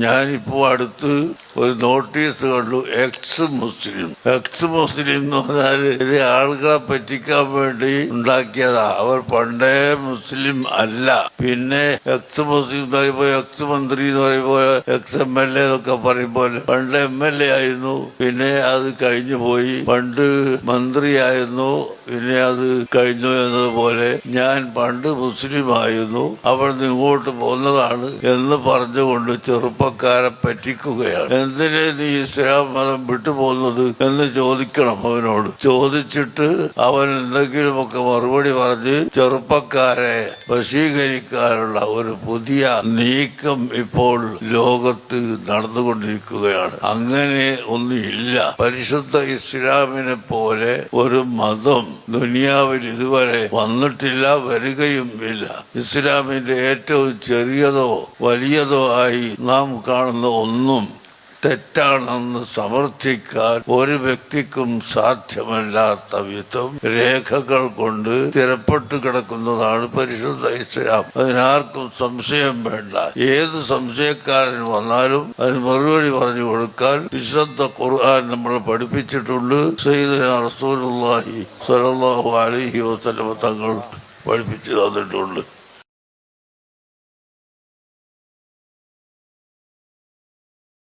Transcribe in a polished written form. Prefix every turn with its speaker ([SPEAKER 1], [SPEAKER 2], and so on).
[SPEAKER 1] ഞാനിപ്പോൾ അടുത്ത് ഒരു നോട്ടീസ് കണ്ടു, എക്സ് മുസ്ലിം എന്ന് പറഞ്ഞാൽ ഇത് ആളുകളെ പറ്റിക്കാൻ വേണ്ടി ഉണ്ടാക്കിയതാ. അവർ പണ്ടേ മുസ്ലിം അല്ല. പിന്നെ എക്സ് മുസ്ലിം എന്ന് പറയുമ്പോൾ എക്സ് മന്ത്രി എന്ന് പറയുമ്പോൾ എക്സ് MLA എന്നൊക്കെ പറയുമ്പോൾ പണ്ട് MLA ആയിരുന്നു, പിന്നെ അത് കഴിഞ്ഞു പോയി. പണ്ട് മന്ത്രിയായിരുന്നു, പിന്നെ അത് കഴിഞ്ഞു എന്നതുപോലെ ഞാൻ പണ്ട് മുസ്ലിം ആയിരുന്നു, അവിടുന്ന് ഇങ്ങോട്ട് പോന്നതാണ് എന്ന് പറഞ്ഞുകൊണ്ട് ചെറുപ്പക്കാരെ പറ്റിക്കുകയാണ്. എന്തിനെ നീ ഇസ്ലാം മതം വിട്ടുപോകുന്നത് എന്ന് ചോദിക്കണം അവനോട്. ചോദിച്ചിട്ട് അവൻ എന്തെങ്കിലുമൊക്കെ മറുപടി പറഞ്ഞ് ചെറുപ്പക്കാരെ വശീകരിക്കാനുള്ള ഒരു പുതിയ നീക്കം ഇപ്പോൾ ലോകത്ത് നടന്നുകൊണ്ടിരിക്കുകയാണ്. അങ്ങനെ ഒന്നുമില്ല. പരിശുദ്ധ ഇസ്ലാമിനെ പോലെ ഒരു മതം ദുനിയാവിൽ ഇതുവരെ വന്നിട്ടില്ല, വരികയും ഇല്ല. ഇസ്ലാമിന്റെ ഏറ്റവും ചെറിയതോ വലിയതോ ആയി നാം കാണുന്ന ഒന്നും തെറ്റാണെന്ന് സമർത്ഥിക്കാൻ ഒരു വ്യക്തിക്കും സാധ്യമല്ലാത്ത വിധം രേഖകൾ കൊണ്ട് സ്ഥിരപ്പെട്ടു കിടക്കുന്നതാണ് പരിശുദ്ധ ഇസ്ലാം. അതിനാർക്കും സംശയം വേണ്ട. ഏത് സംശയക്കാരൻ വന്നാലും അതിന് മറുപടി പറഞ്ഞു കൊടുക്കാൻ വിശുദ്ധ ഖുർആൻ നമ്മൾ പഠിപ്പിച്ചിട്ടുണ്ട്. സയ്യിദുനാ റസൂലുള്ളാഹി സ്വല്ലല്ലാഹു അലൈഹി വസല്ലം തങ്ങൾ പഠിപ്പിച്ചു തന്നിട്ടുണ്ട്.